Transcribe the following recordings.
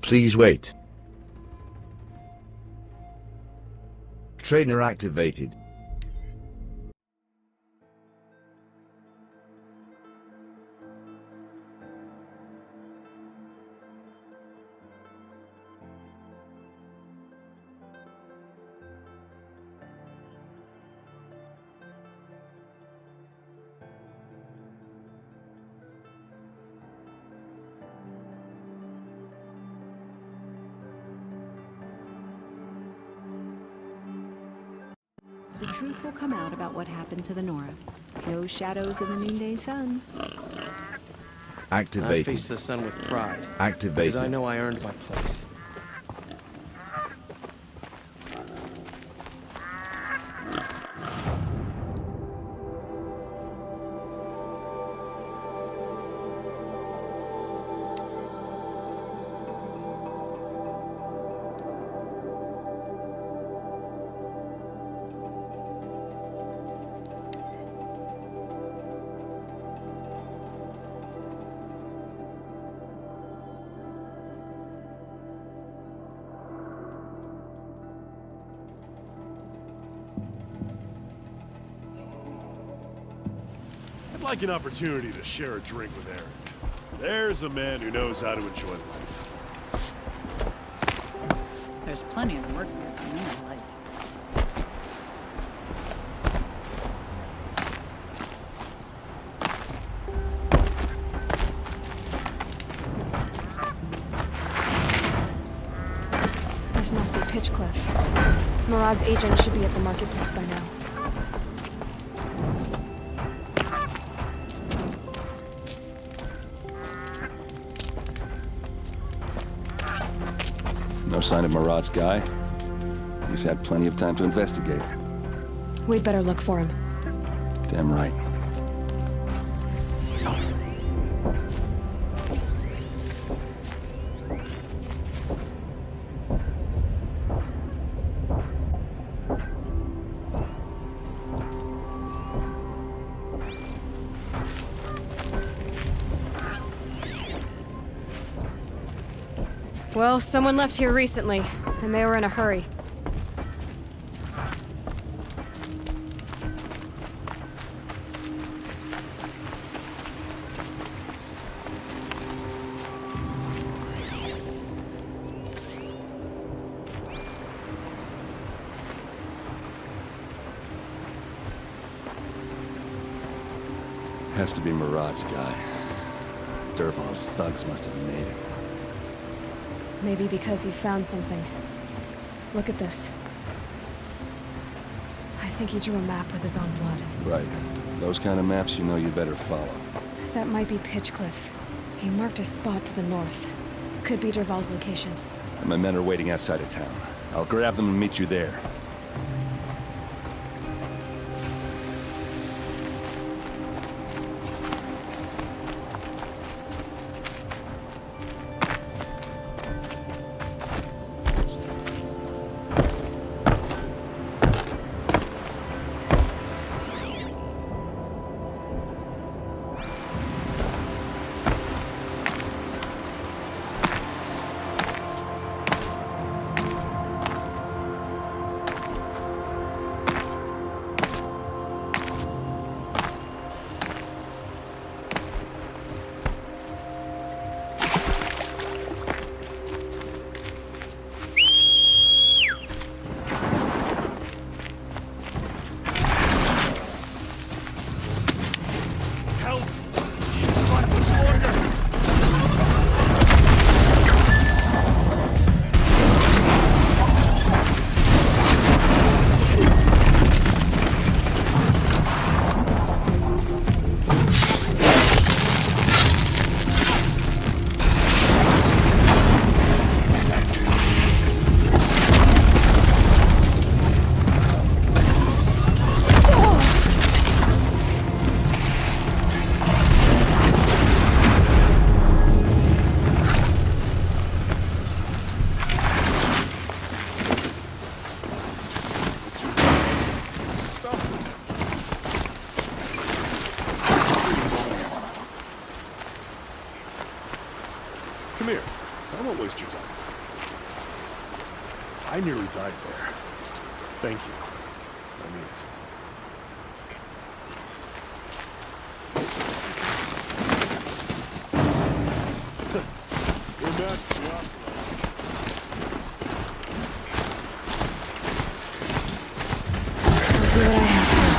Please wait. Trainer activated. The truth will come out about what happened to the Nora. No shadows in the noonday sun. Activated. I face the sun with pride. Activated. Because I know I earned my place. I'd like an opportunity to share a drink with Eric. There's a man who knows how to enjoy life. There's plenty of work here for me, I like. This must be Pitchcliff. Murad's agent should be at the marketplace by now. No sign of Murad's guy? He's had plenty of time to investigate. We'd better look for him. Damn right. Well, someone left here recently, and they were in a hurry. Has to be Murad's guy. Dervahl's thugs must have made him. Maybe because he found something. Look at this. I think he drew a map with his own blood. Right. Those kind of maps you know you better follow. That might be Pitchcliff. He marked a spot to the north. Could be Dervahl's location. My men are waiting outside of town. I'll grab them and meet you there. Come here. I won't waste your time. I nearly died there. Thank you. I mean it. We're back to the afterlife. I'll do what I have to.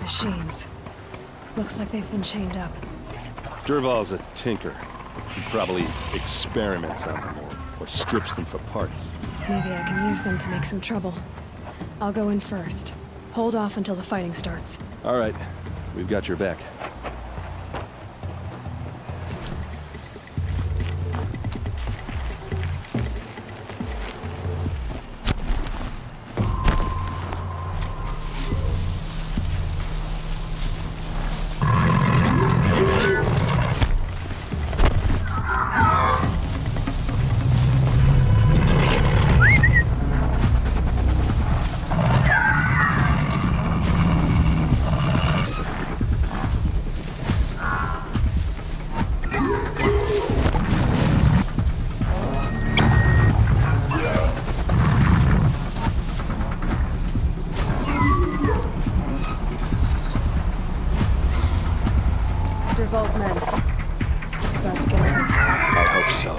Machines. Looks like they've been chained up. Dervahl's a tinker. He probably experiments on them or strips them for parts. Maybe I can use them to make some trouble. I'll go in first. Hold off until the fighting starts. All right, we've got your back. Dervahl's men. It's about to get ugly. I hope so.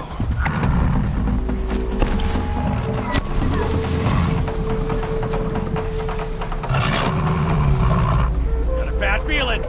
Got a bad feeling.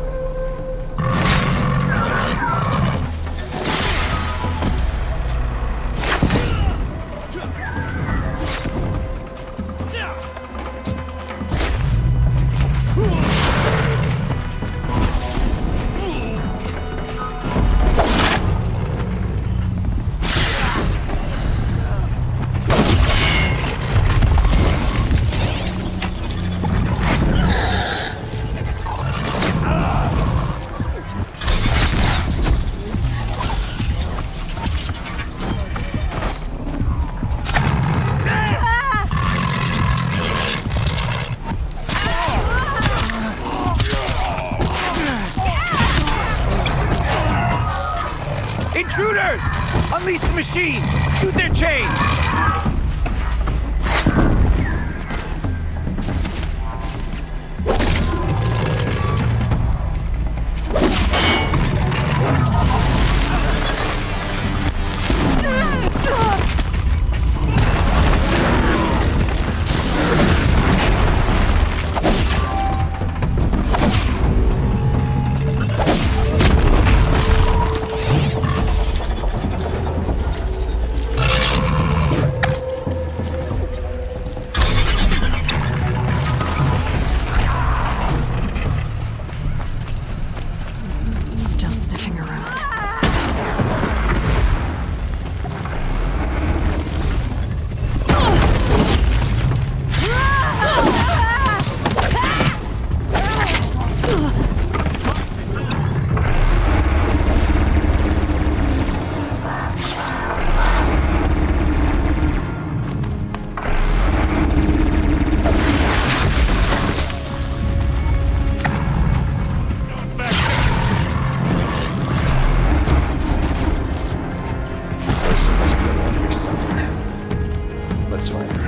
Hunters! Unleash the machines! Shoot their chains! Still sniffing around. Ursa must be around here somewhere. Let's find her.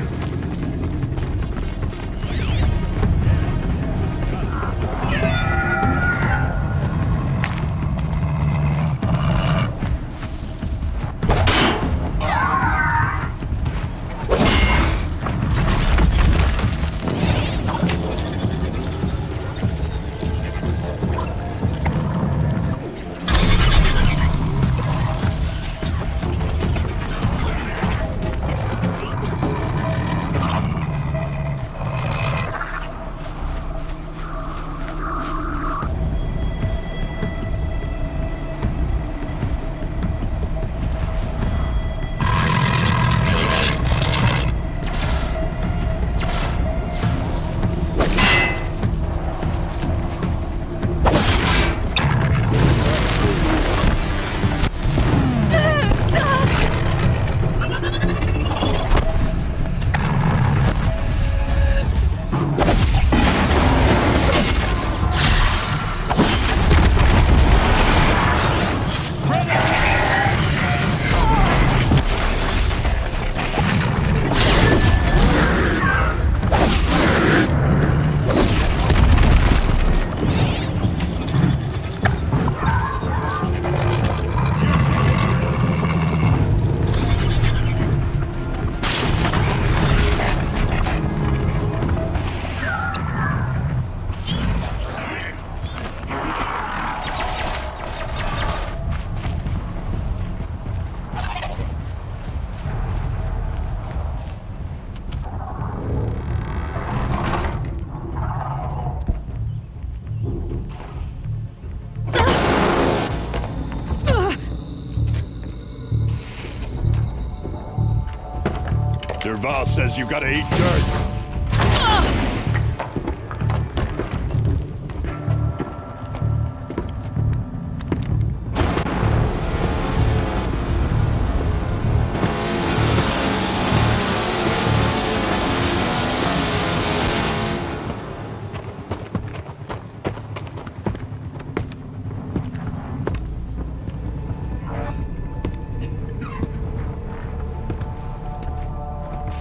Dervahl says you gotta eat dirt.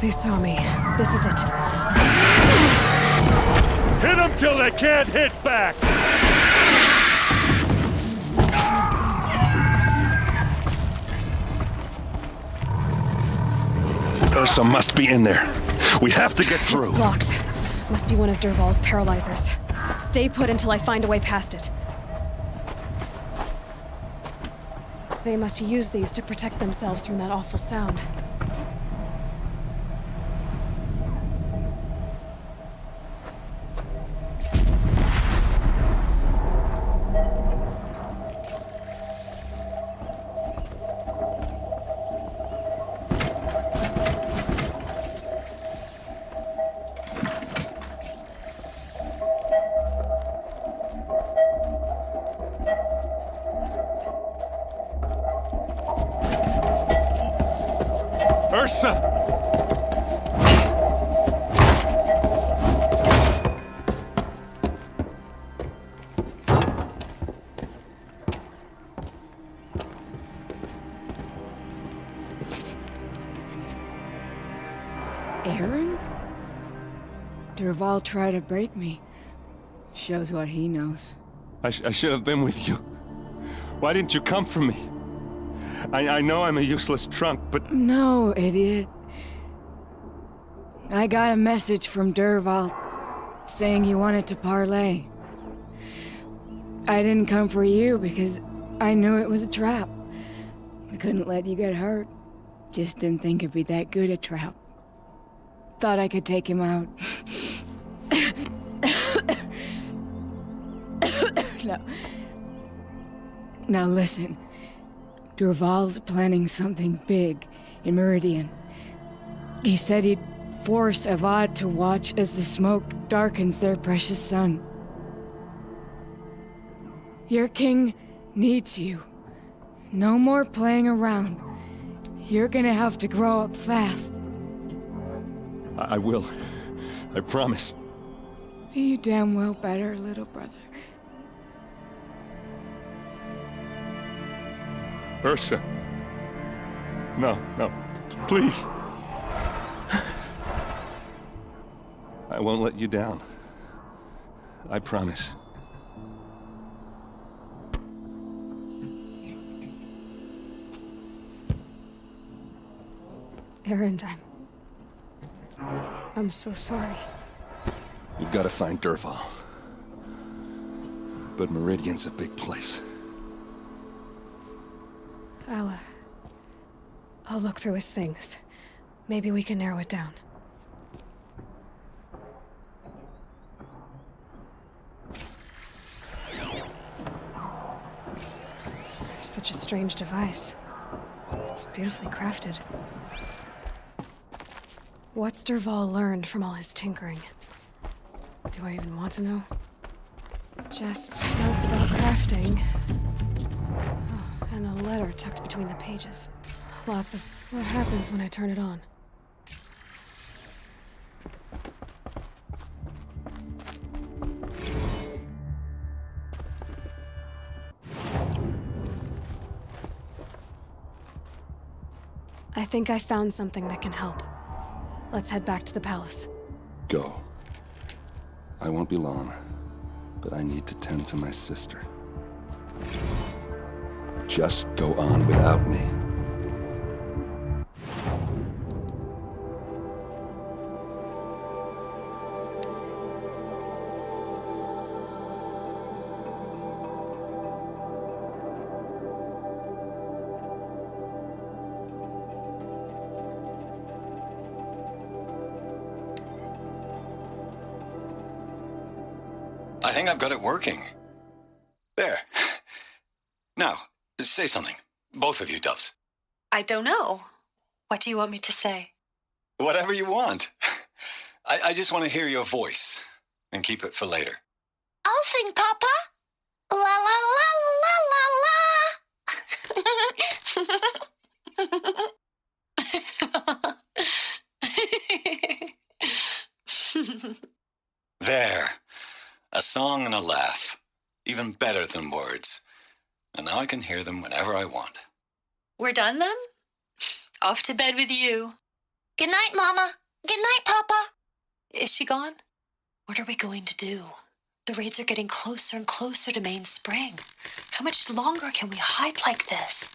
They saw me. This is it. Hit them till they can't hit back! Ursa must be in there. We have to get through. It's blocked. Must be one of Dervahl's paralyzers. Stay put until I find a way past it. They must use these to protect themselves from that awful sound. Ursa! Aaron? Dervahl tried to break me. Shows what he knows. I should have been with you. Why didn't you come for me? I know I'm a useless trunk, but... No, idiot. I got a message from Dervahl saying he wanted to parlay. I didn't come for you because I knew it was a trap. I couldn't let you get hurt. Just didn't think it'd be that good a trap. Thought I could take him out. Now listen. Dervahl's planning something big in Meridian. He said he'd force Avad to watch as the smoke darkens their precious sun. Your king needs you. No more playing around. You're gonna have to grow up fast. I will. I promise. You damn well better, little brother. Ursa. No, please. I won't let you down. I promise. Erend, I'm so sorry. You've got to find Dervahl. But Meridian's a big place. I'll look through his things. Maybe we can narrow it down. Such a strange device. It's beautifully crafted. What's Dervahl learned from all his tinkering? Do I even want to know? Just notes about crafting. Oh, and a letter tucked between the pages. Lots of what happens when I turn it on. I think I found something that can help. Let's head back to the palace. Go. I won't be long, but I need to tend to my sister. Just go on without me. I think I've got it working. There. Now, say something. Both of you, Doves. I don't know. What do you want me to say? Whatever you want. I just want to hear your voice. And keep it for later. I'll sing, Papa. La la la la la. There. A song and a laugh. Even better than words. And now I can hear them whenever I want. We're done then? Off to bed with you. Good night, Mama. Good night, Papa. Is she gone? What are we going to do? The raids are getting closer and closer to Mainspring. How much longer can we hide like this?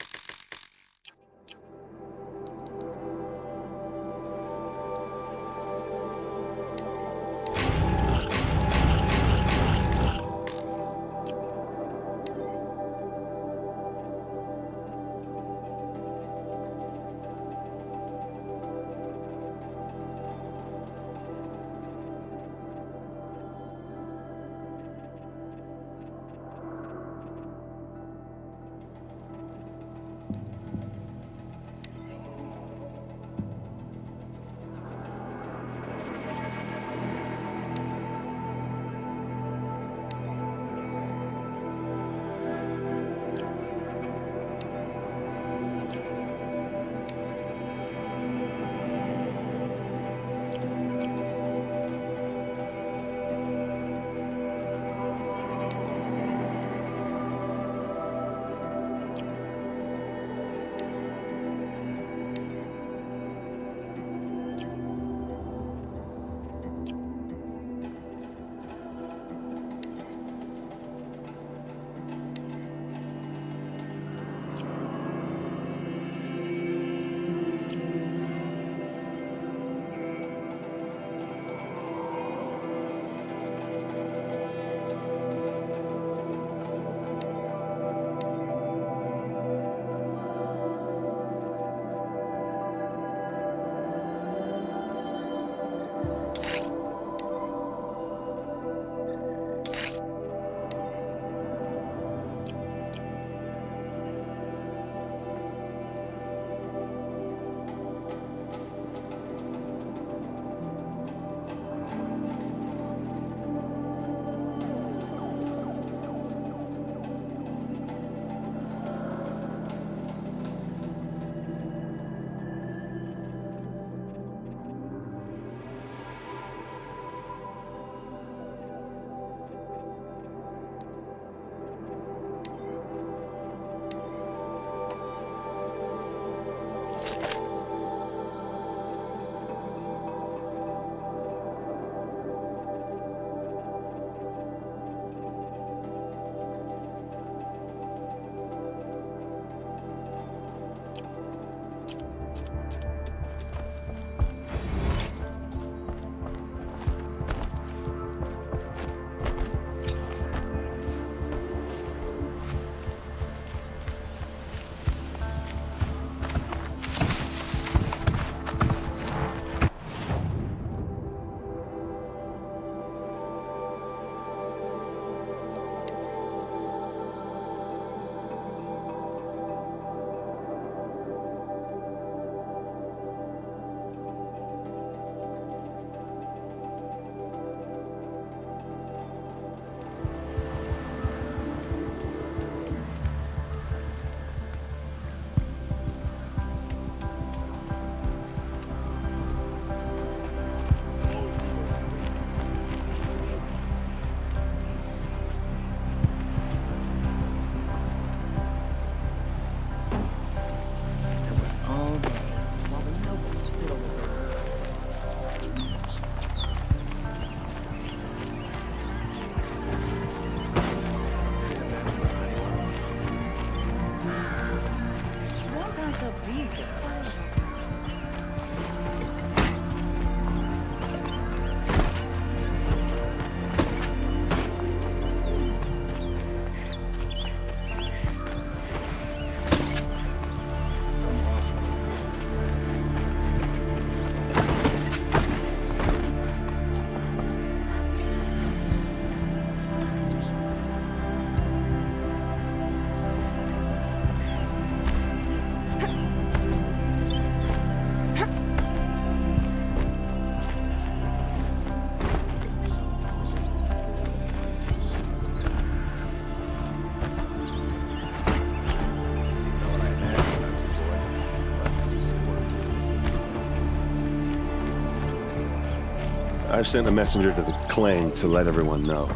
I've sent a messenger to the claim to let everyone know.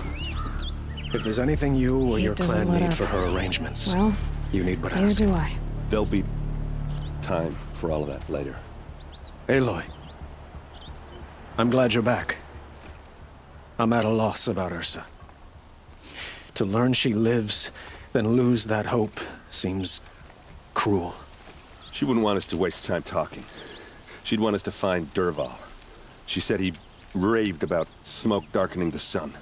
If there's anything you or He your doesn't clan let need up. for her arrangements, Well, you need but neither ask. do I. There'll be time for all of that later. Aloy, I'm glad you're back. I'm at a loss about Ursa. To learn she lives, then lose that hope seems cruel. She wouldn't want us to waste time talking. She'd want us to find Dervahl. She said he raved about smoke darkening the sun.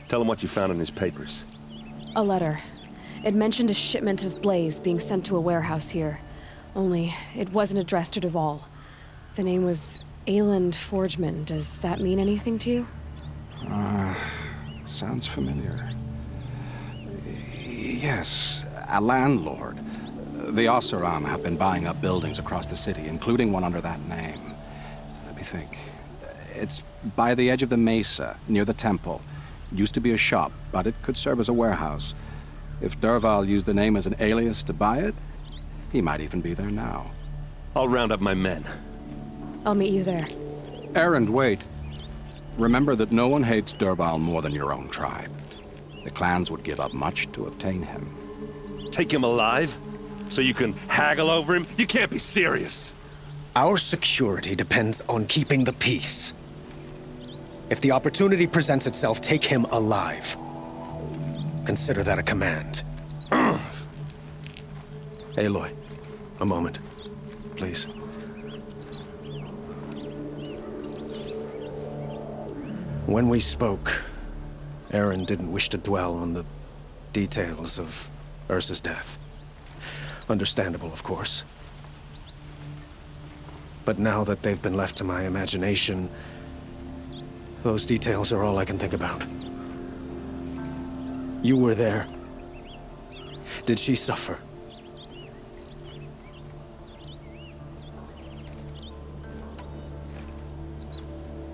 Tell him what you found in his papers. A letter. It mentioned a shipment of blaze being sent to a warehouse here. Only, it wasn't addressed to Dervahl. The name was Ayland Forgeman. Does that mean anything to you? Sounds familiar. Yes, a landlord. The Oseram have been buying up buildings across the city, including one under that name. Let me think. It's by the edge of the mesa, near the temple. Used to be a shop, but it could serve as a warehouse. If Dervahl used the name as an alias to buy it, he might even be there now. I'll round up my men. I'll meet you there. Erend, wait. Remember that no one hates Dervahl more than your own tribe. The clans would give up much to obtain him. Take him alive? So you can haggle over him? You can't be serious. Our security depends on keeping the peace. If the opportunity presents itself, take him alive. Consider that a command. Aloy, a moment, please. When we spoke, Erend didn't wish to dwell on the details of Ursa's death. Understandable, of course. But now that they've been left to my imagination, those details are all I can think about. You were there. Did she suffer?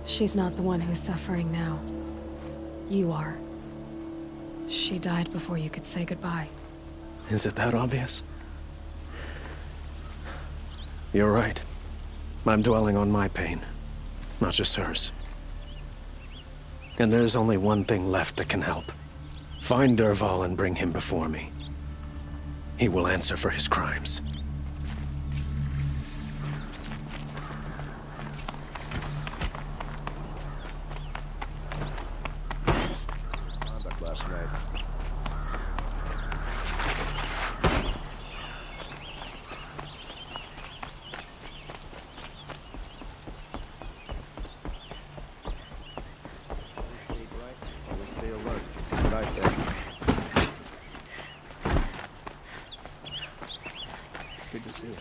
She's not the one who's suffering now. You are. She died before you could say goodbye. Is it that obvious? You're right. I'm dwelling on my pain, not just hers. And there's only one thing left that can help. Find Dervahl and bring him before me. He will answer for his crimes. Last night. Stay alert. That's what I said. Good to see you.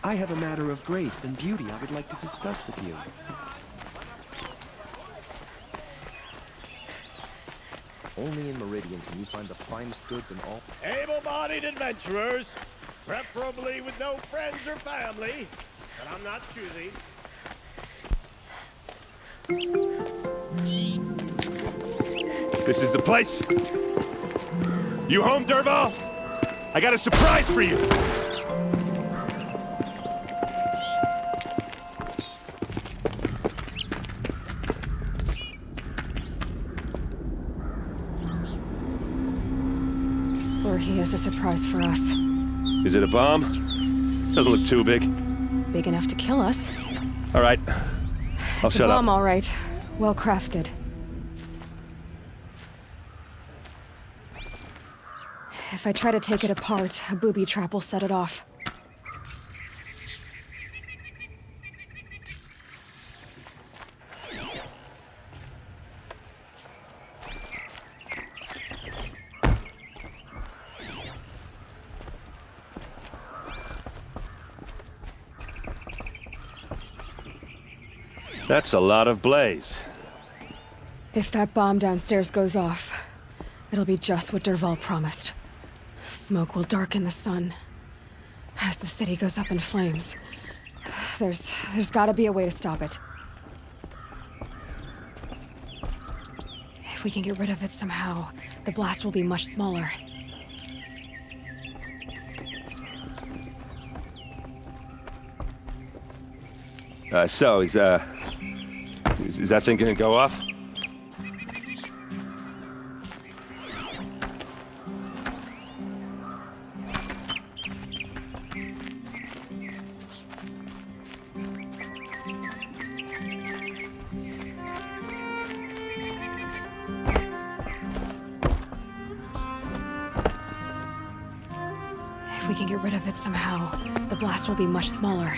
I have a matter of grace and beauty I would like to discuss with you. Only in Meridian can you find the finest goods in all. Able-bodied adventurers, preferably with no friends or family, but I'm not choosy. This is the place. You home, Dervahl? I got a surprise for you. Or he has a surprise for us. Is it a bomb? Doesn't look too big. Big enough to kill us. All right. I'll It's a shut bomb, up. all right. Well crafted. If I try to take it apart, a booby trap will set it off. That's a lot of blaze. If that bomb downstairs goes off, it'll be just what Dervahl promised. Smoke will darken the sun as the city goes up in flames. There's gotta be a way to stop it. If we can get rid of it somehow, the blast will be much smaller. So, is that thing gonna go off? If we can get rid of it somehow, the blast will be much smaller.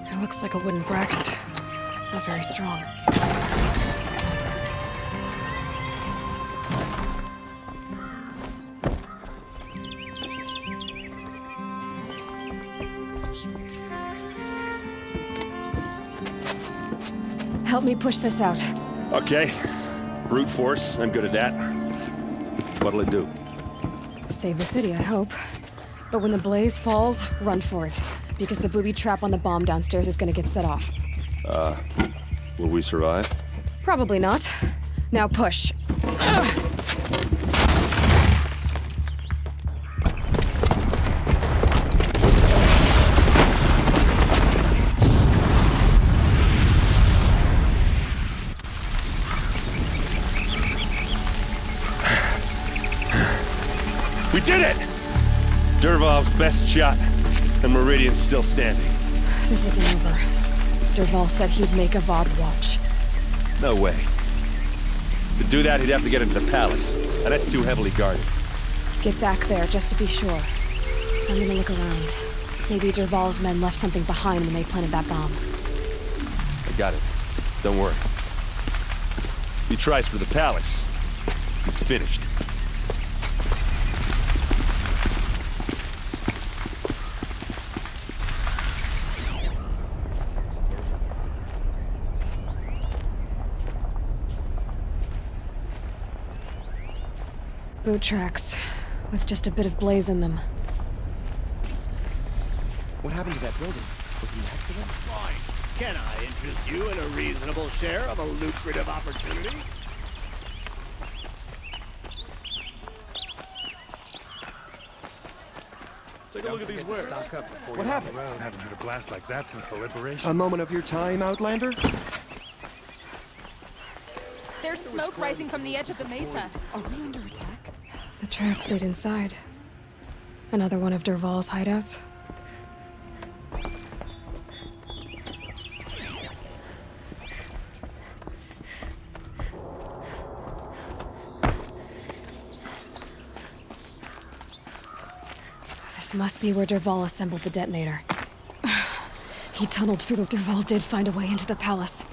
It looks like a wooden bracket. Not very strong. Help me push this out. Okay. Brute force, I'm good at that. What'll it do? Save the city, I hope. But when the blaze falls, run for it. Because the booby trap on the bomb downstairs is gonna get set off. Will we survive? Probably not. Now push. We did it! Dervahl's best shot, and Meridian's still standing. This isn't over. Dervahl said he'd make Avad watch. No way. To do that, he'd have to get into the palace, and that's too heavily guarded. Get back there, just to be sure. I'm gonna look around. Maybe Dervahl's men left something behind when they planted that bomb. I got it. Don't worry. If he tries for the palace, he's finished. Boot tracks, with just a bit of blaze in them. What happened to that building? Was it an accident? Fine. Can I interest you in a reasonable share of a lucrative opportunity? Take a look at these wares. What happened? Haven't heard a blast like that since the liberation. A moment of your time, Outlander? There's smoke rising from the edge of the mesa. Are we under attack? The tracks lead inside. Another one of Dervahl's hideouts. This must be where Dervahl assembled the detonator. He tunneled through the... Dervahl did find a way into the palace.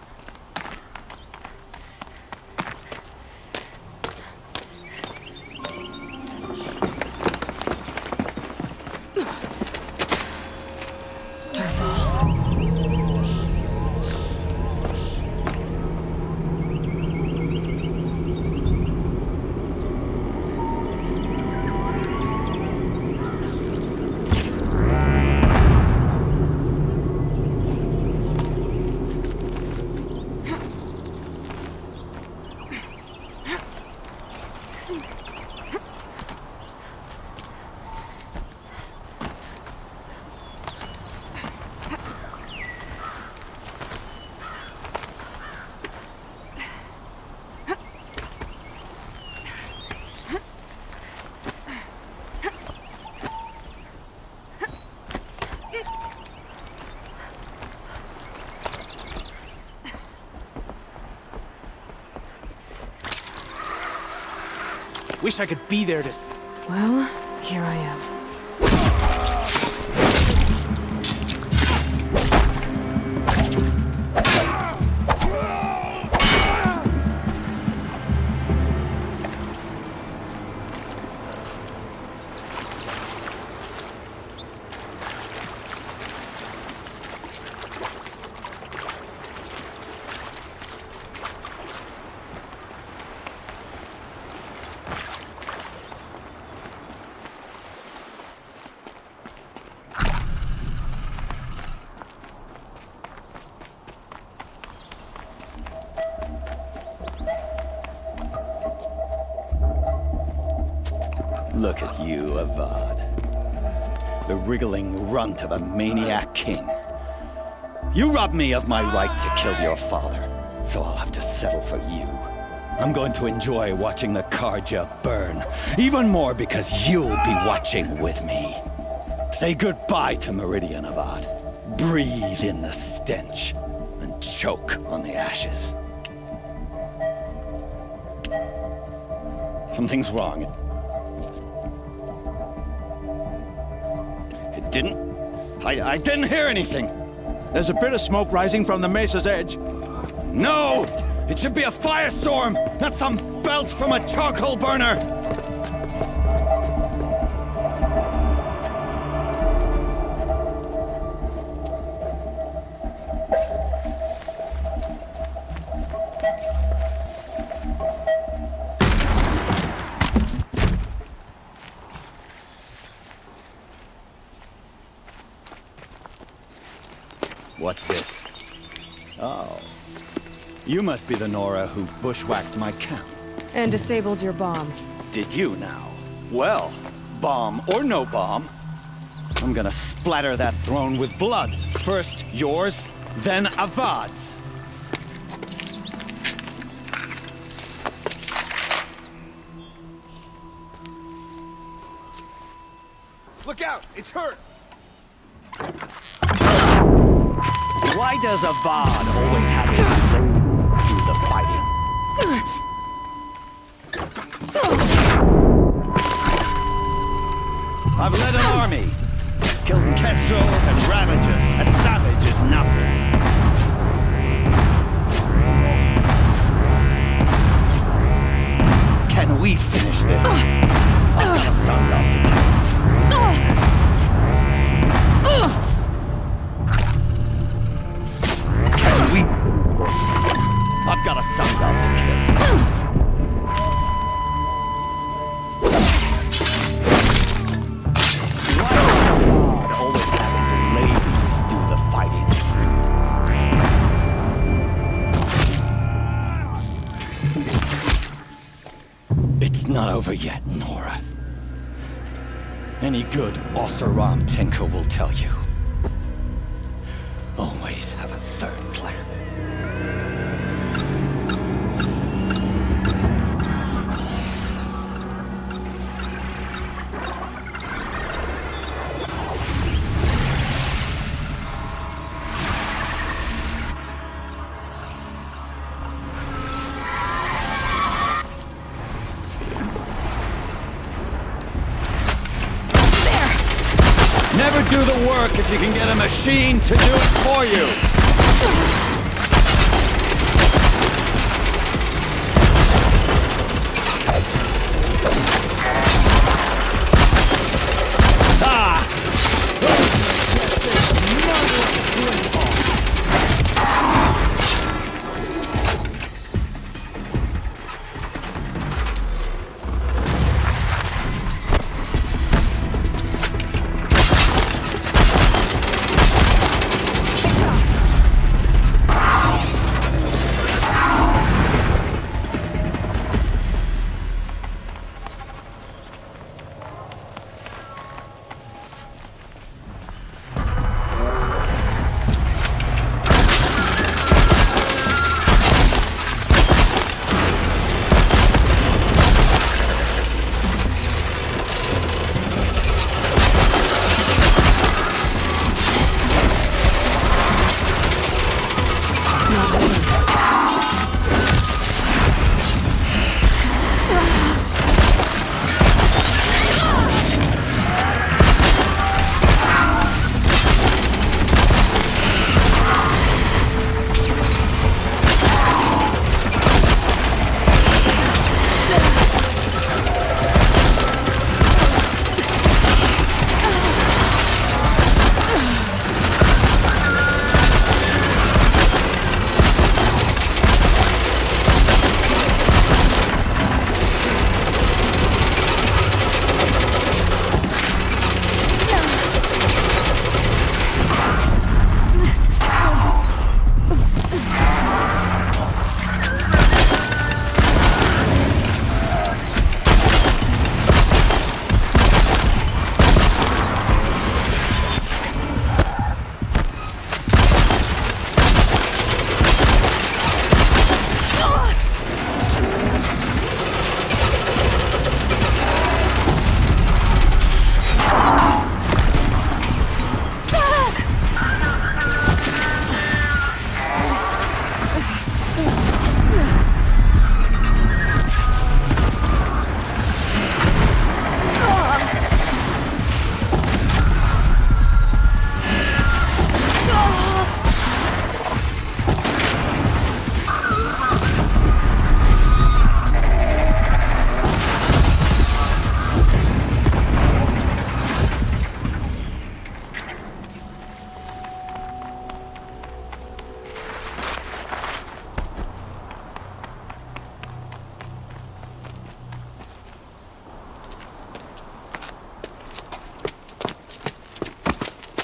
Wish I could be there to... Well, here I am. Look at you, Avad. The wriggling runt of a maniac king. You robbed me of my right to kill your father, so I'll have to settle for you. I'm going to enjoy watching the Carja burn, even more because you'll be watching with me. Say goodbye to Meridian, Avad. Breathe in the stench, and choke on the ashes. Something's wrong. It didn't... I didn't hear anything. There's a bit of smoke rising from the mesa's edge. No! It should be a firestorm, not some belch from a charcoal burner! What's this? Oh. You must be the Nora who bushwhacked my camp. And disabled your bomb. Did you now? Well, bomb or no bomb, I'm gonna splatter that throne with blood. First yours, then Avad's. Look out! It's hurt! Why does Avad always have his lady do the fighting? I've led an army, killed kestrels and ravagers. A savage is nothing. Can we finish this? I've got a Sundog to kill. I've got a Sundog to kill. Why does God always have his ladies do the fighting? It's not over yet, Nora. Any good Oseram tinker will tell you. Always have a third plan. Never do the work if you can get a machine to do it for you!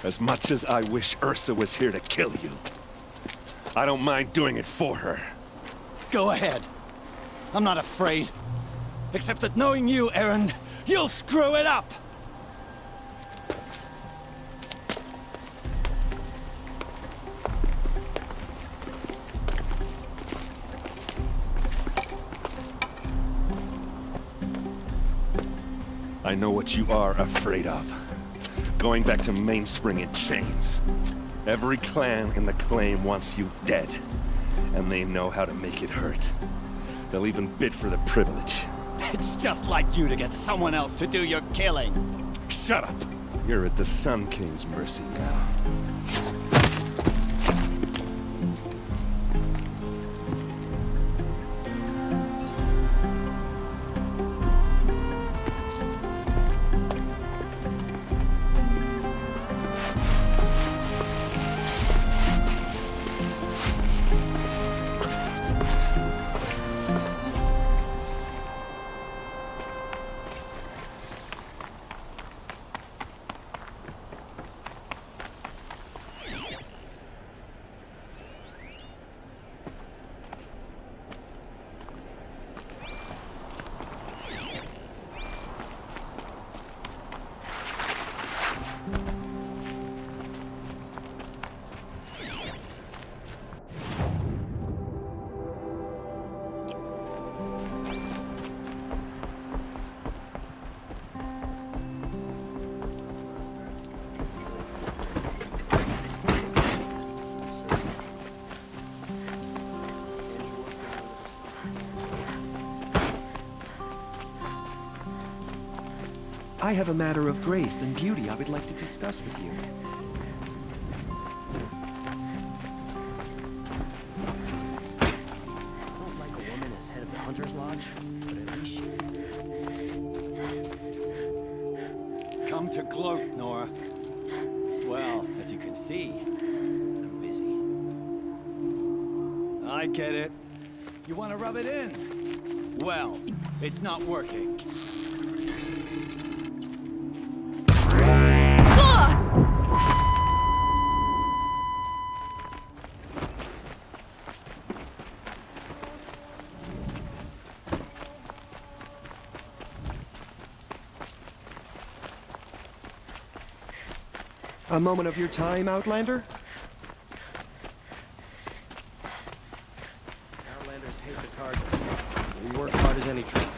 As much as I wish Ursa was here to kill you, I don't mind doing it for her. Go ahead. I'm not afraid. Except that knowing you, Erend, you'll screw it up! I know what you are afraid of. Going back to Mainspring in chains. Every clan in the claim wants you dead. And they know how to make it hurt. They'll even bid for the privilege. It's just like you to get someone else to do your killing. Shut up! You're at the Sun King's mercy now. I have a matter of grace and beauty I would like to discuss with you. I don't like a woman as head of the Hunter's Lodge, but at least she... Come to gloat, Nora. Well, as you can see, I'm busy. I get it. You want to rub it in? Well, it's not working. A moment of your time, Outlander? Outlanders hate the Carja. We work hard as any troop.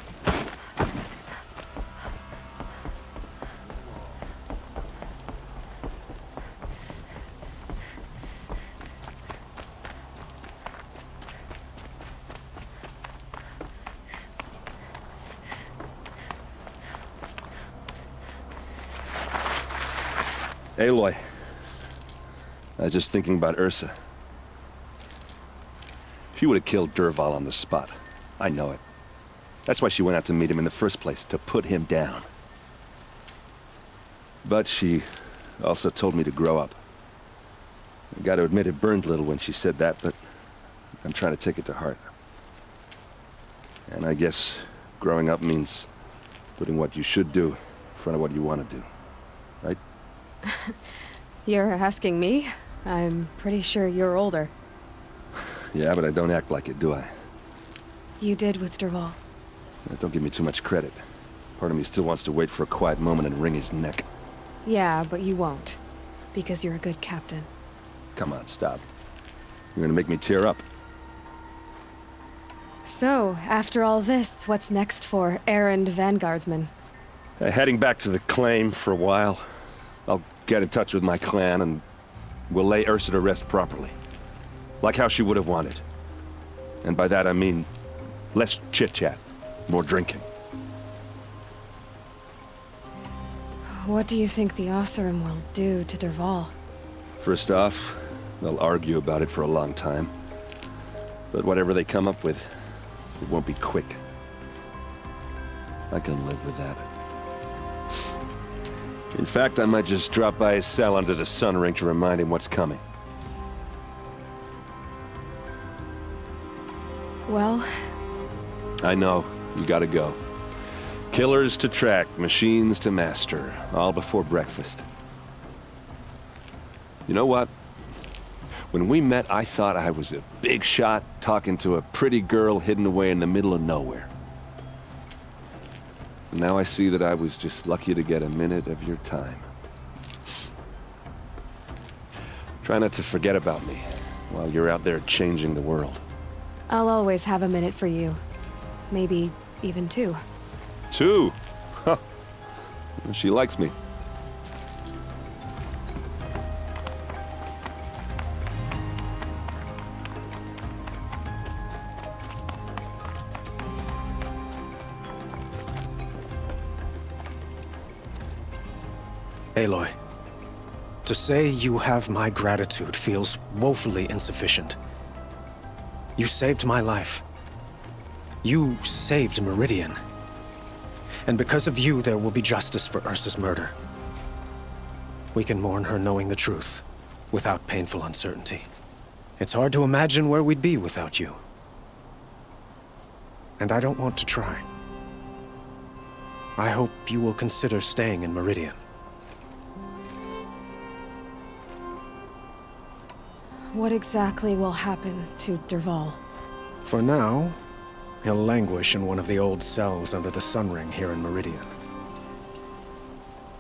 Aloy. I was just thinking about Ursa. She would have killed Dervahl on the spot. I know it. That's why she went out to meet him in the first place, to put him down. But she also told me to grow up. I gotta admit it burned a little when she said that, but I'm trying to take it to heart. And I guess growing up means putting what you should do in front of what you want to do. Right? You're asking me? I'm pretty sure you're older. Yeah, but I don't act like it, do I? You did with Dervahl. Don't give me too much credit. Part of me still wants to wait for a quiet moment and wring his neck. Yeah, but you won't. Because you're a good captain. Come on, stop. You're gonna make me tear up. So, after all this, what's next for Erend Vanguardsman? Heading back to the claim for a while. I'll get in touch with my clan and we'll lay Ursa to rest properly. Like how she would have wanted. And by that I mean less chit-chat, more drinking. What do you think the Oseram will do to Dervahl? First off, they'll argue about it for a long time. But whatever they come up with, it won't be quick. I can live with that. In fact, I might just drop by his cell under the sun ring to remind him what's coming. Well... I know. You gotta go. Killers to track, machines to master. All before breakfast. You know what? When we met, I thought I was a big shot talking to a pretty girl hidden away in the middle of nowhere. And now I see that I was just lucky to get a minute of your time. Try not to forget about me while you're out there changing the world. I'll always have a minute for you. Maybe even 2. 2? Huh. She likes me. Aloy, to say you have my gratitude feels woefully insufficient. You saved my life. You saved Meridian. And because of you, there will be justice for Ursa's murder. We can mourn her knowing the truth, without painful uncertainty. It's hard to imagine where we'd be without you. And I don't want to try. I hope you will consider staying in Meridian. What exactly will happen to Dervahl? For now, he'll languish in one of the old cells under the Sun Ring here in Meridian.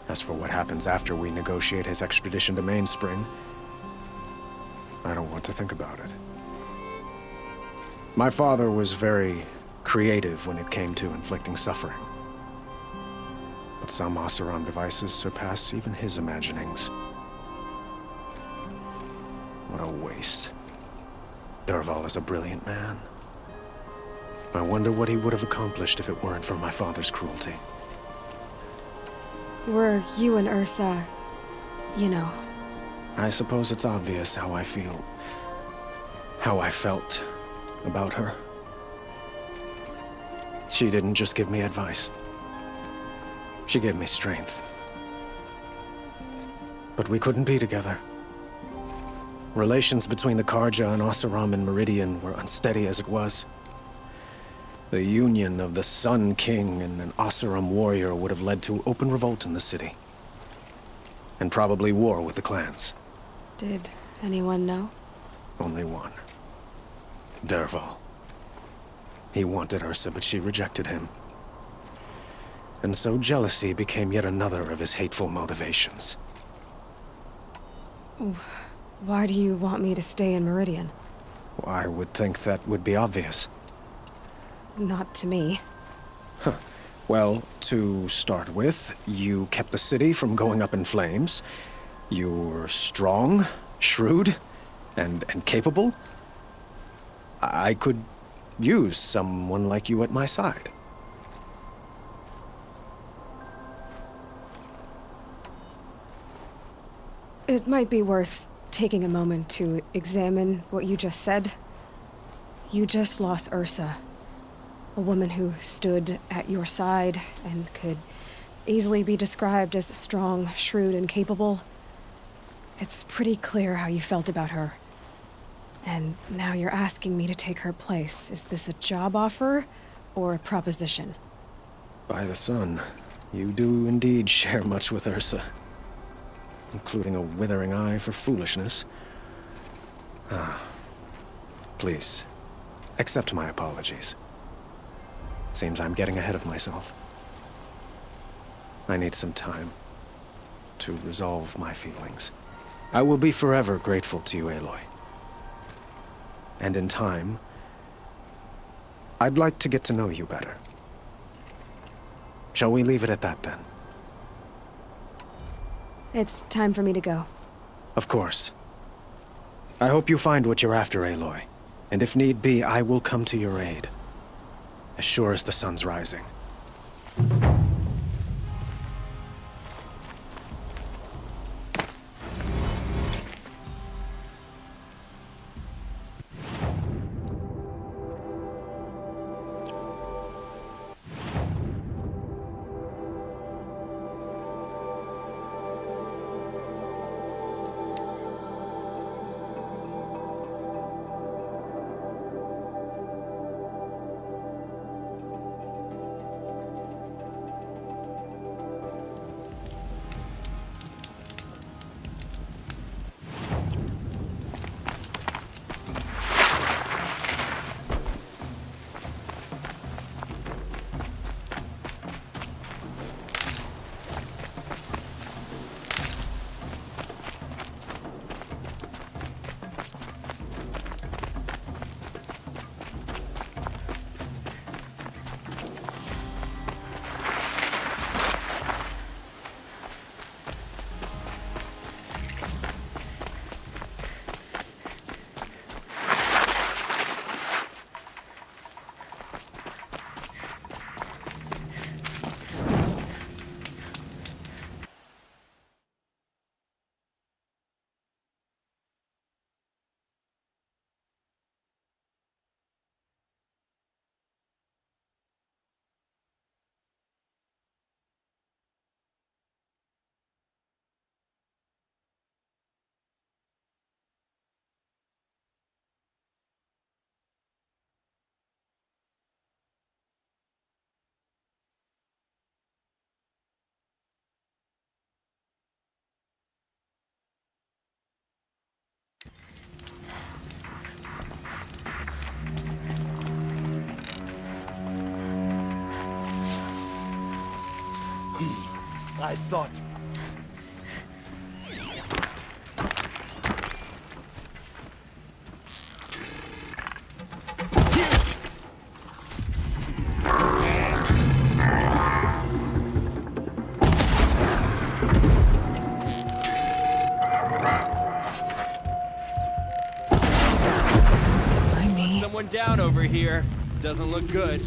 As for what happens after we negotiate his extradition to Mainspring, I don't want to think about it. My father was very creative when it came to inflicting suffering. But some Oseram devices surpass even his imaginings. What a waste. Dervahl is a brilliant man. I wonder what he would have accomplished if it weren't for my father's cruelty. Were you and Ursa, you know? I suppose it's obvious how I feel. How I felt about her. She didn't just give me advice. She gave me strength. But we couldn't be together. Relations between the Carja and Oseram and Meridian were unsteady as it was. The union of the Sun King and an Oseram warrior would have led to open revolt in the city. And probably war with the clans. Did anyone know? Only one. Dervahl. He wanted Ursa, but she rejected him. And so jealousy became yet another of his hateful motivations. Why do you want me to stay in Meridian? I would think that would be obvious. Not to me. Huh. Well, to start with, you kept the city from going up in flames. You were strong, shrewd, and capable. I could use someone like you at my side. It might be worth taking a moment to examine what you just said. You just lost Ursa. A woman who stood at your side and could easily be described as strong, shrewd, and capable. It's pretty clear how you felt about her. And now you're asking me to take her place. Is this a job offer or a proposition? By the sun, you do indeed share much with Ursa. Including a withering eye for foolishness. Please, accept my apologies. Seems I'm getting ahead of myself. I need some time to resolve my feelings. I will be forever grateful to you, Aloy. And in time, I'd like to get to know you better. Shall we leave it at that, then? It's time for me to go. Of course. I hope you find what you're after, Aloy. And if need be, I will come to your aid. As sure as the sun's rising. I thought... Someone down over here. Doesn't look good.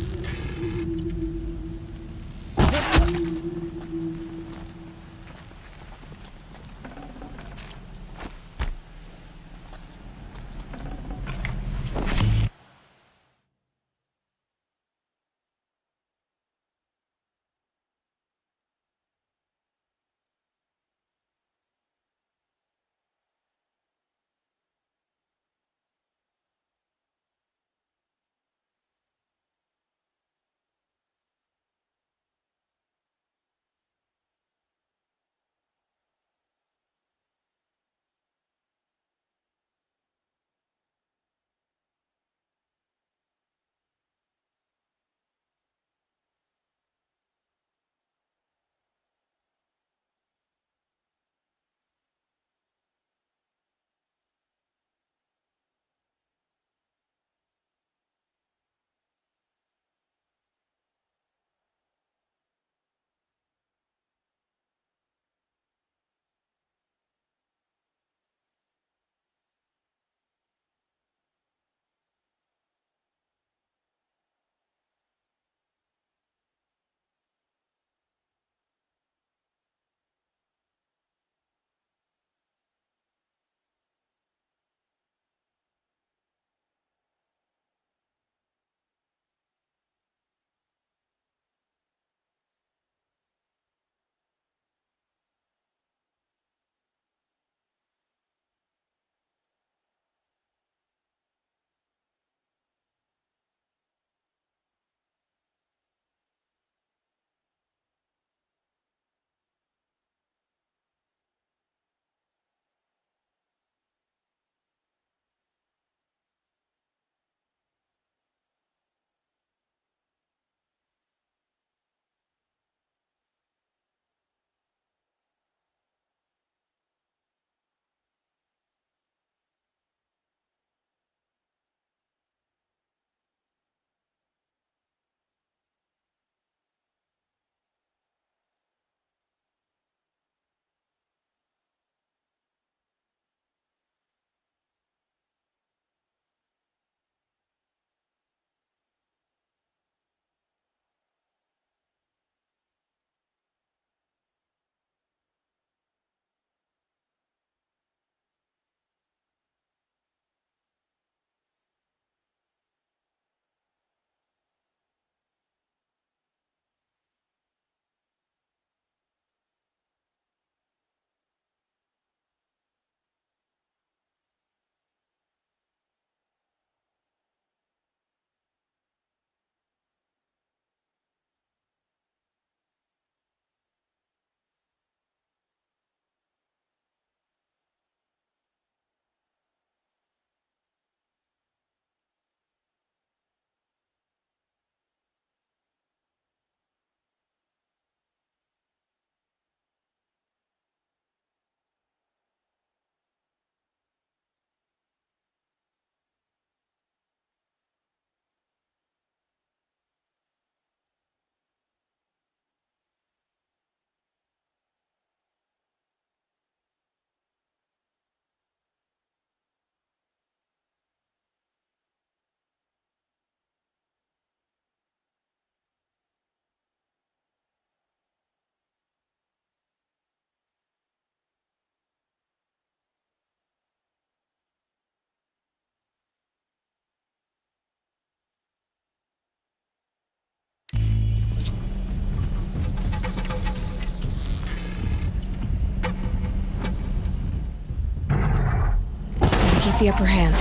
Keep the upper hand.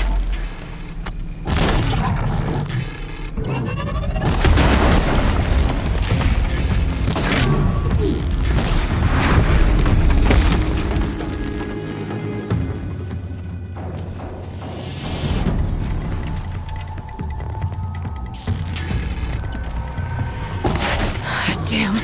Damn.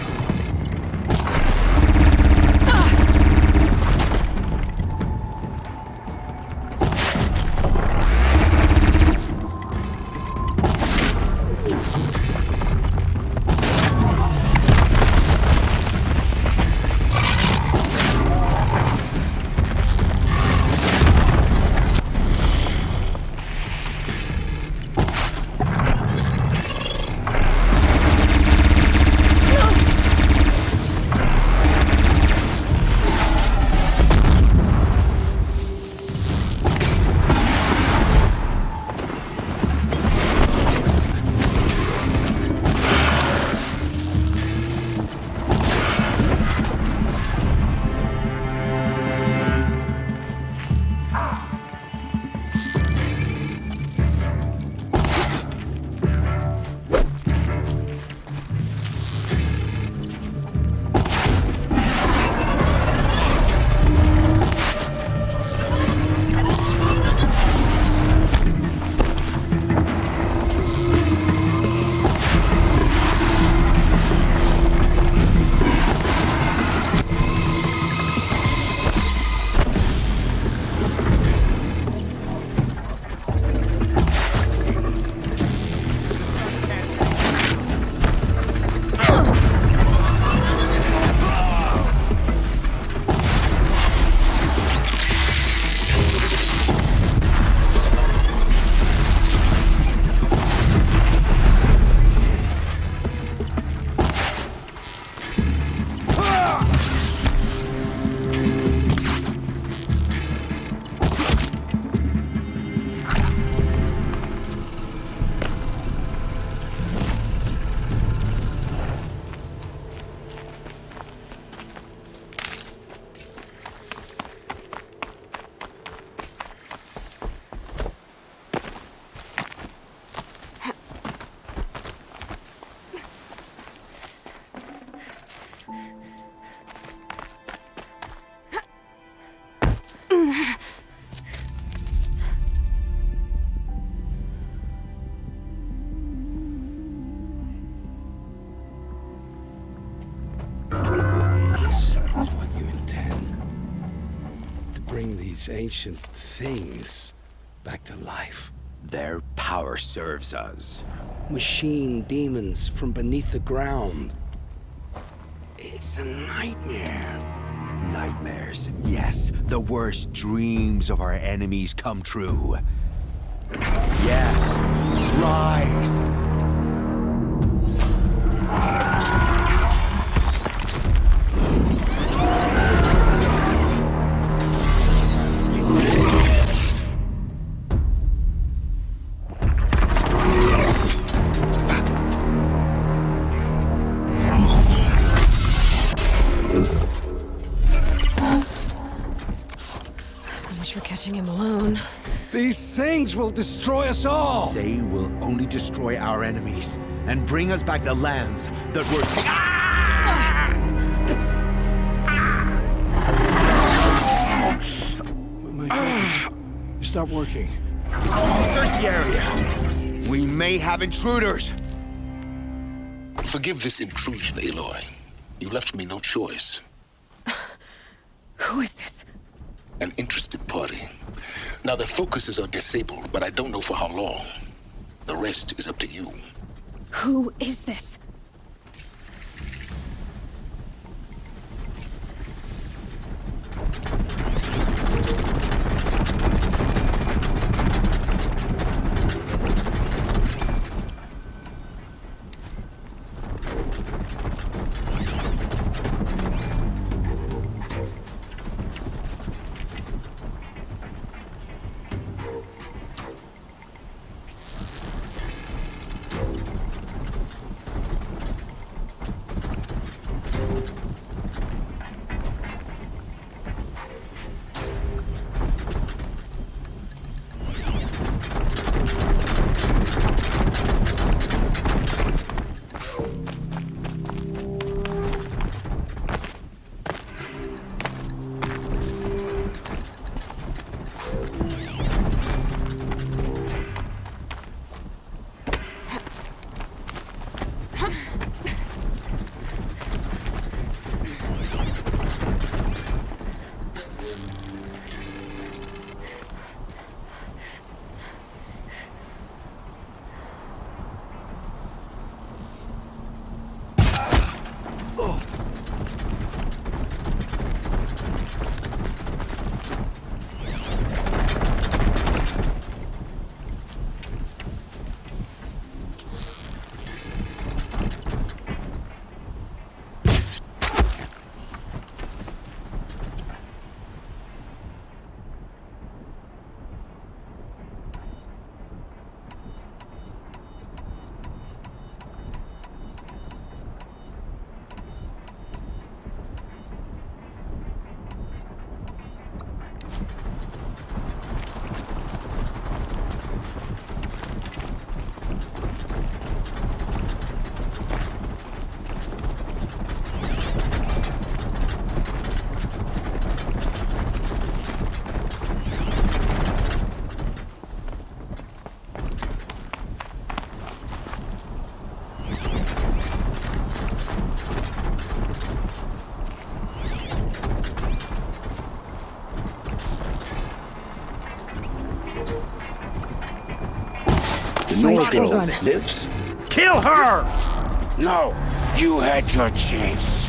these ancient things back to life? Their power serves us. Machine demons from beneath the ground. It's a nightmare. Nightmares, yes. The worst dreams of our enemies come true. Yes, rise! Catching him alone. These things will destroy us all! They will only destroy our enemies and bring us back the lands that were My focus. Stop working. Search the area. We may have intruders. Forgive this intrusion, Aloy. You left me no choice. Who is this? An interested party. Now, their focuses are disabled, but I don't know for how long. The rest is up to you. Who is this? North girl lives? Kill her! No, you had your chance.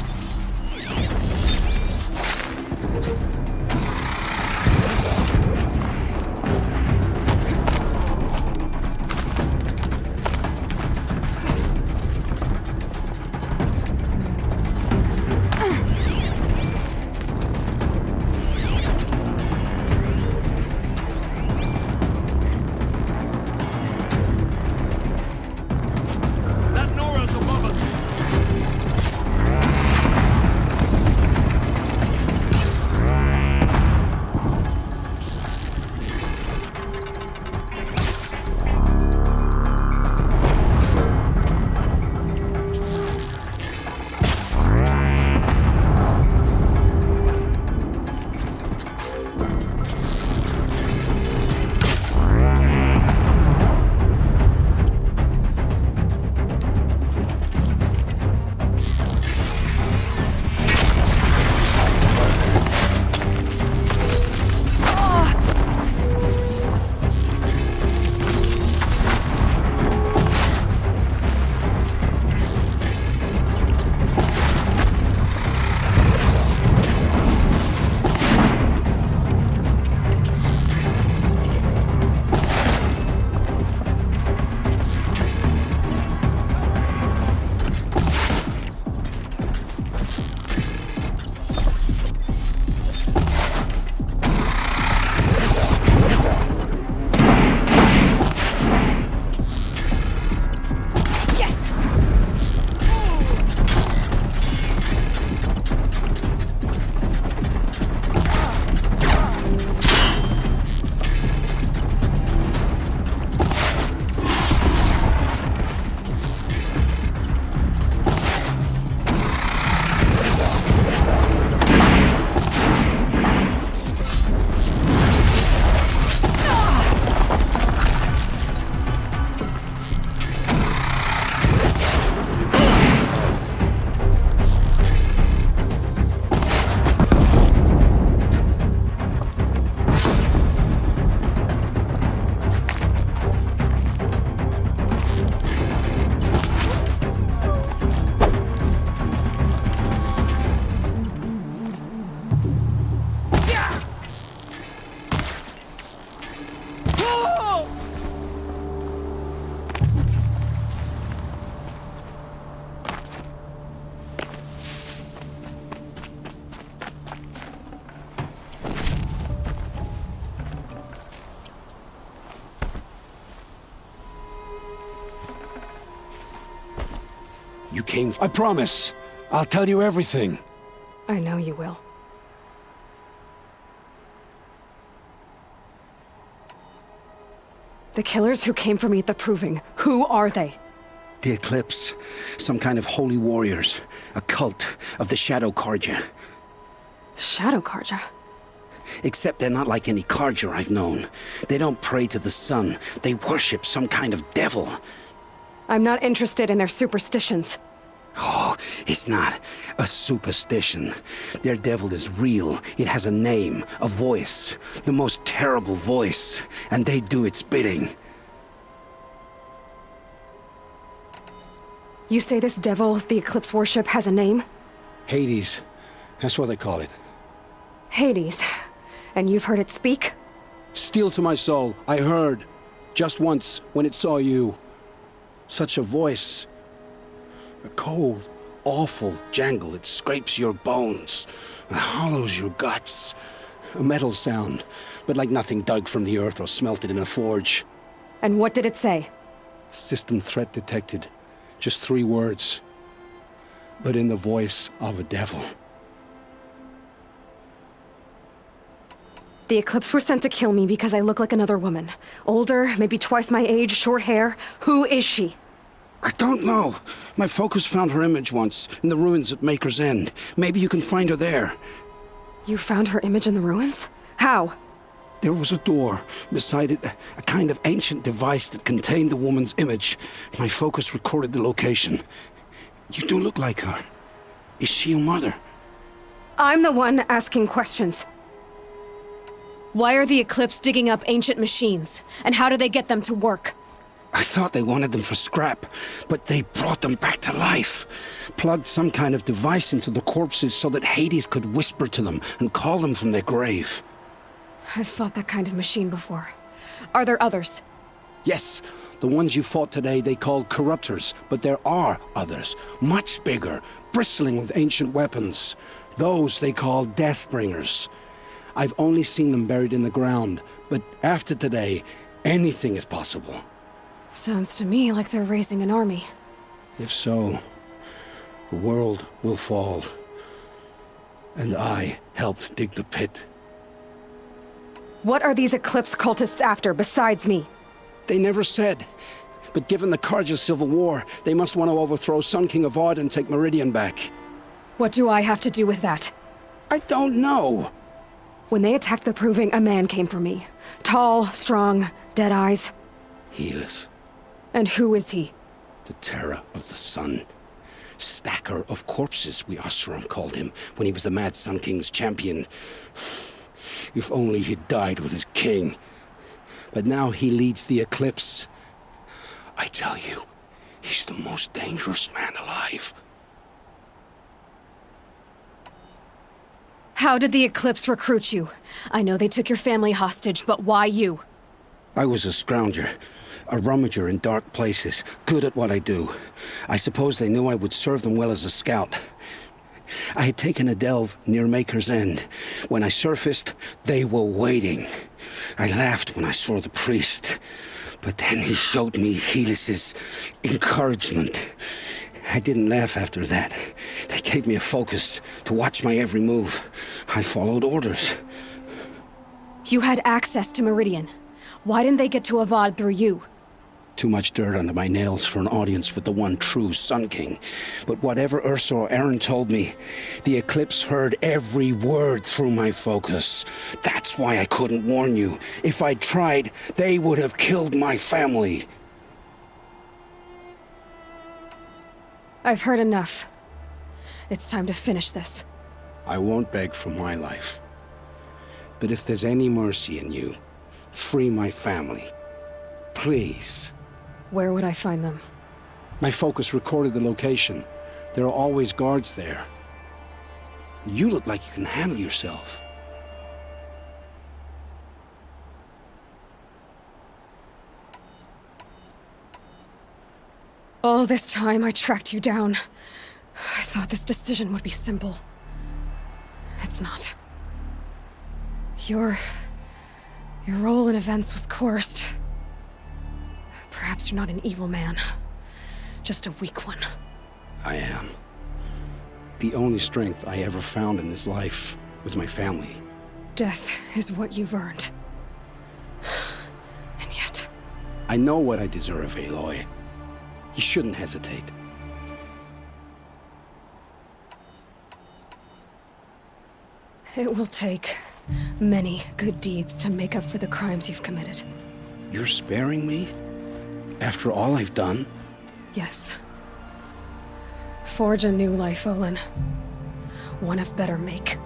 King. I promise. I'll tell you everything. I know you will. The killers who came for me at the Proving, who are they? The Eclipse. Some kind of holy warriors. A cult of the Shadow Carja. Shadow Carja? Except they're not like any Carja I've known. They don't pray to the sun. They worship some kind of devil. I'm not interested in their superstitions. Oh, it's not a superstition. Their devil is real. It has a name, a voice. The most terrible voice. And they do its bidding. You say this devil the Eclipse worship has a name? Hades. That's what they call it. Hades. And you've heard it speak? Steel to my soul. I heard. Just once, when it saw you. Such a voice. A cold, awful jangle. It scrapes your bones. It hollows your guts. A metal sound, but like nothing dug from the earth or smelted in a forge. And what did it say? System threat detected. Just 3 words. But in the voice of a devil. The Eclipse were sent to kill me because I look like another woman. Older, maybe twice my age, short hair. Who is she? I don't know. My focus found her image once, in the ruins at Maker's End. Maybe you can find her there. You found her image in the ruins? How? There was a door. Beside it, a kind of ancient device that contained the woman's image. My focus recorded the location. You do look like her. Is she your mother? I'm the one asking questions. Why are the Eclipse digging up ancient machines? And how do they get them to work? I thought they wanted them for scrap, but they brought them back to life. Plugged some kind of device into the corpses so that Hades could whisper to them and call them from their grave. I've fought that kind of machine before. Are there others? Yes, the ones you fought today they called Corruptors, but there are others, much bigger, bristling with ancient weapons. Those they call Deathbringers. I've only seen them buried in the ground, but after today, anything is possible. Sounds to me like they're raising an army. If so, the world will fall. And I helped dig the pit. What are these Eclipse cultists after, besides me? They never said. But given the Carja civil war, they must want to overthrow Sun King Avad and take Meridian back. What do I have to do with that? I don't know. When they attacked the Proving, a man came for me. Tall, strong, dead eyes. Helis. And who is he? The Terror of the Sun. Stacker of corpses, we Oseram called him, when he was the Mad Sun King's champion. If only he'd died with his king. But now he leads the Eclipse. I tell you, he's the most dangerous man alive. How did the Eclipse recruit you? I know they took your family hostage, but why you? I was a scrounger. A rummager in dark places, good at what I do. I suppose they knew I would serve them well as a scout. I had taken a delve near Maker's End. When I surfaced, they were waiting. I laughed when I saw the priest. But then he showed me Helis's encouragement. I didn't laugh after that. They gave me a focus to watch my every move. I followed orders. You had access to Meridian. Why didn't they get to Avad through you? Too much dirt under my nails for an audience with the one true Sun King. But whatever Ursa or Aaron told me, the Eclipse heard every word through my focus. That's why I couldn't warn you. If I'd tried, they would have killed my family. I've heard enough. It's time to finish this. I won't beg for my life. But if there's any mercy in you, free my family. Please. Where would I find them? My focus recorded the location. There are always guards there. You look like you can handle yourself. All this time I tracked you down. I thought this decision would be simple. It's not. Your role in events was coerced. Perhaps you're not an evil man. Just a weak one. I am. The only strength I ever found in this life was my family. Death is what you've earned. And yet... I know what I deserve, Aloy. You shouldn't hesitate. It will take many good deeds to make up for the crimes you've committed. You're sparing me? After all I've done? Yes. Forge a new life, Olin. One of better make.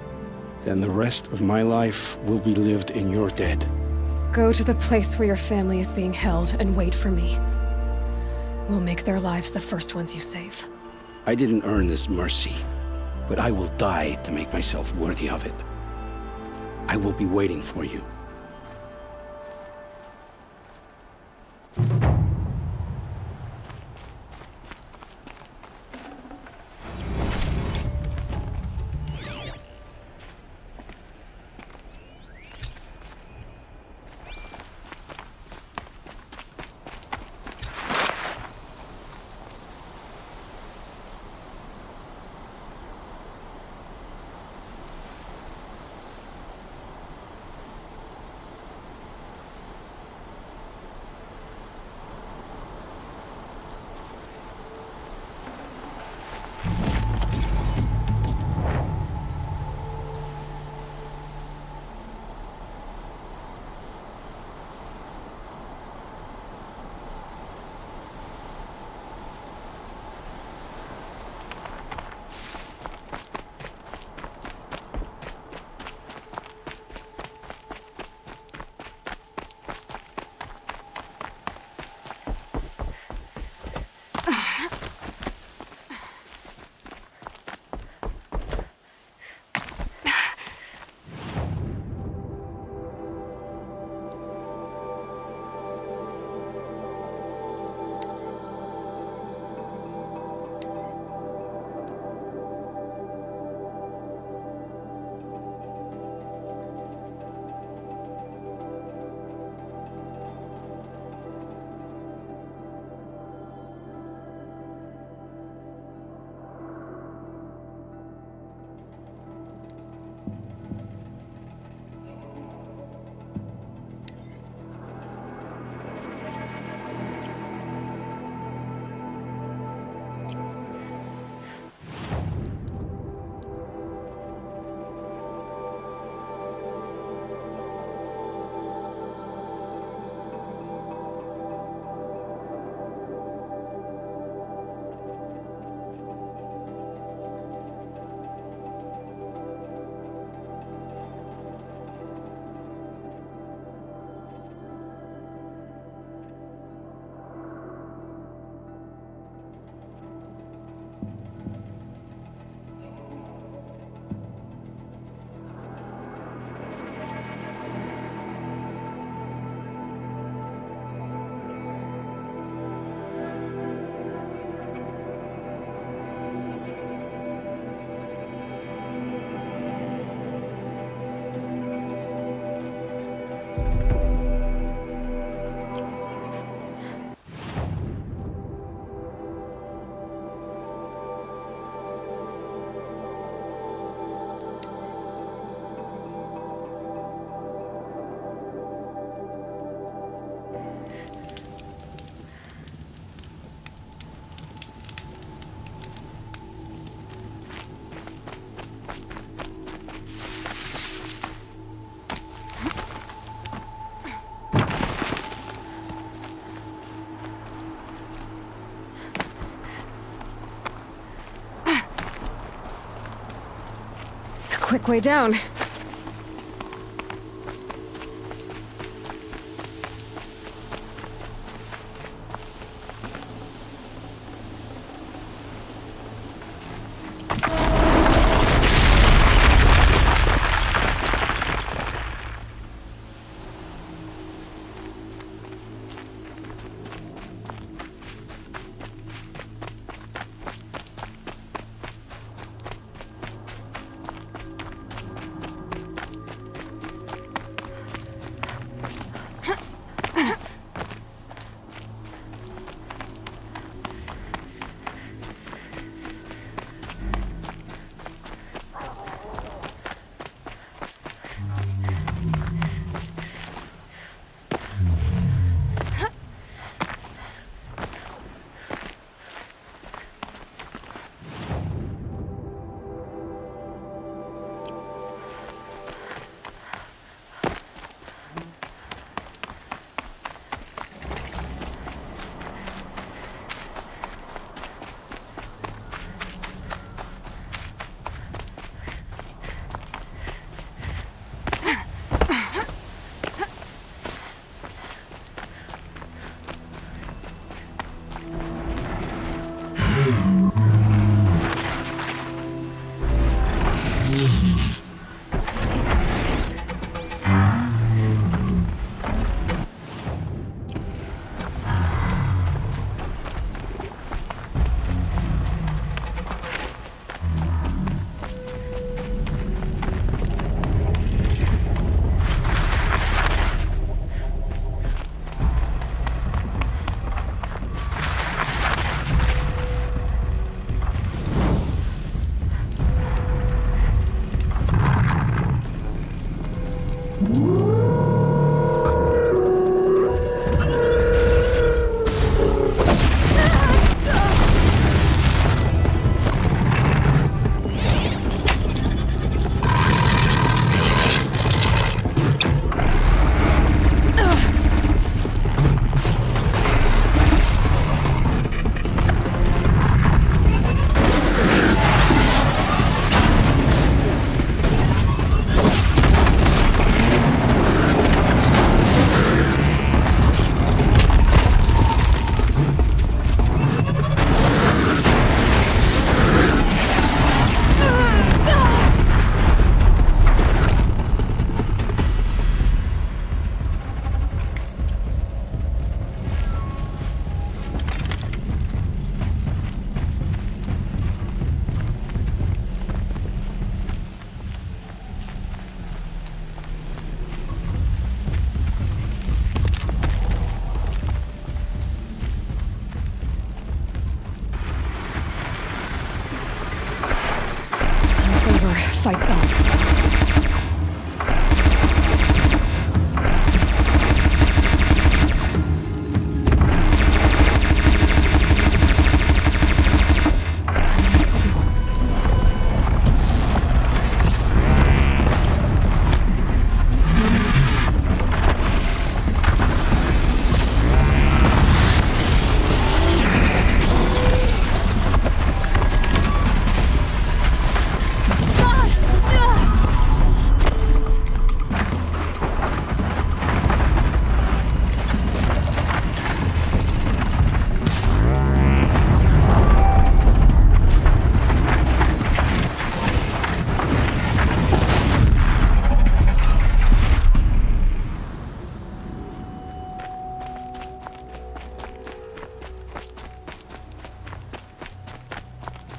Then the rest of my life will be lived in your debt. Go to the place where your family is being held and wait for me. We'll make their lives the first ones you save. I didn't earn this mercy, but I will die to make myself worthy of it. I will be waiting for you. Quick way down. Fight's on.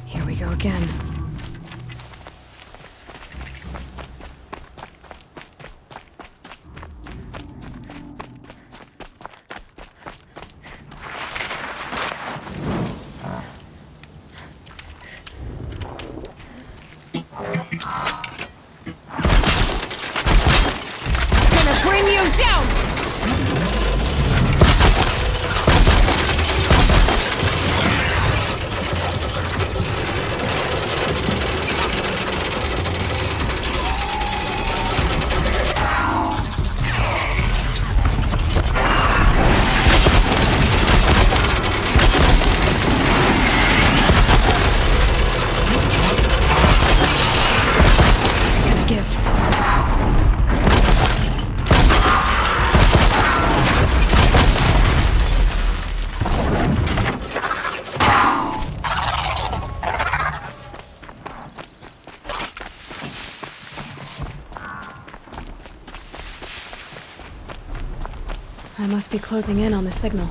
Here we go again. Gonna bring you down! I must be closing in on the signal.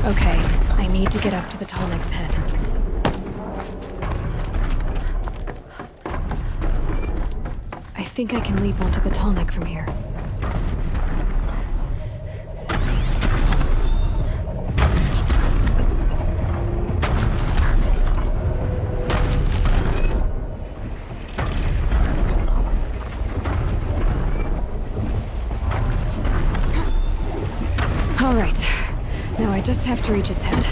Okay, I need to get up to the Tallneck's head. I think I can leap onto the Tallneck from here. All right. Now I just have to reach its head.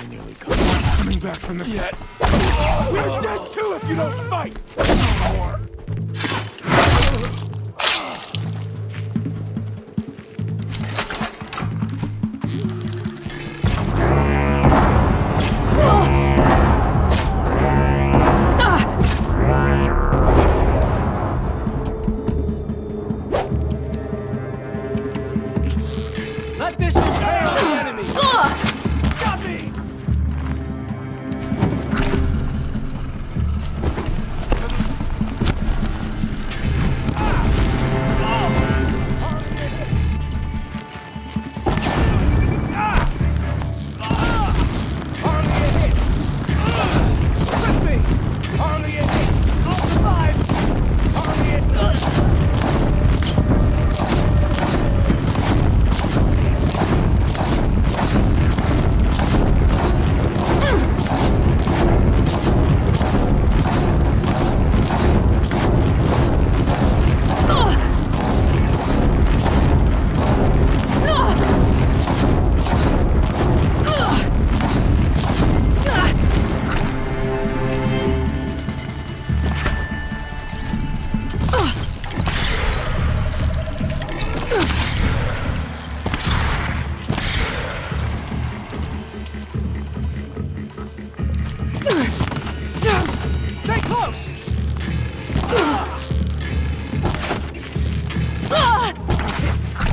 continually coming back from the dead. We're dead too if you don't fight! More! Let this impale the enemy! Got me! Stay close!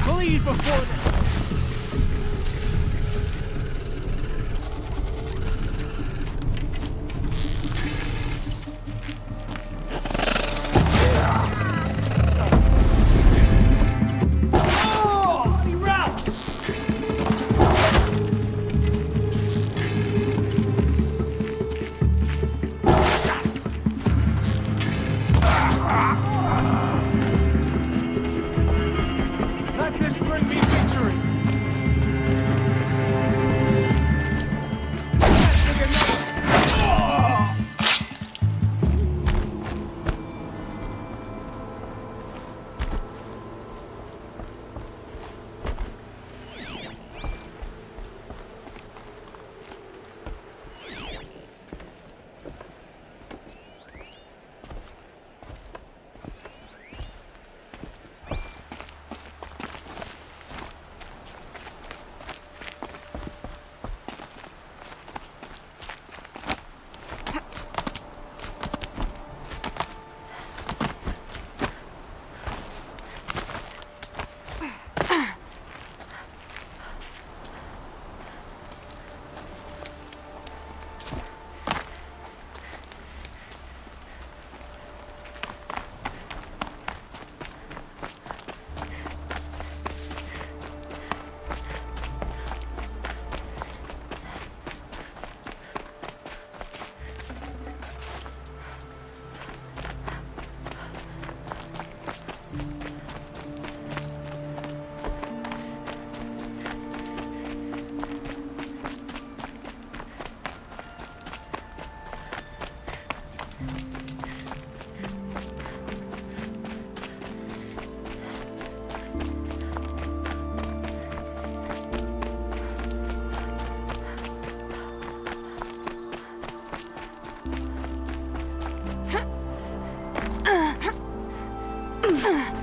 Bleed before them! Let this bring me victory! Ugh.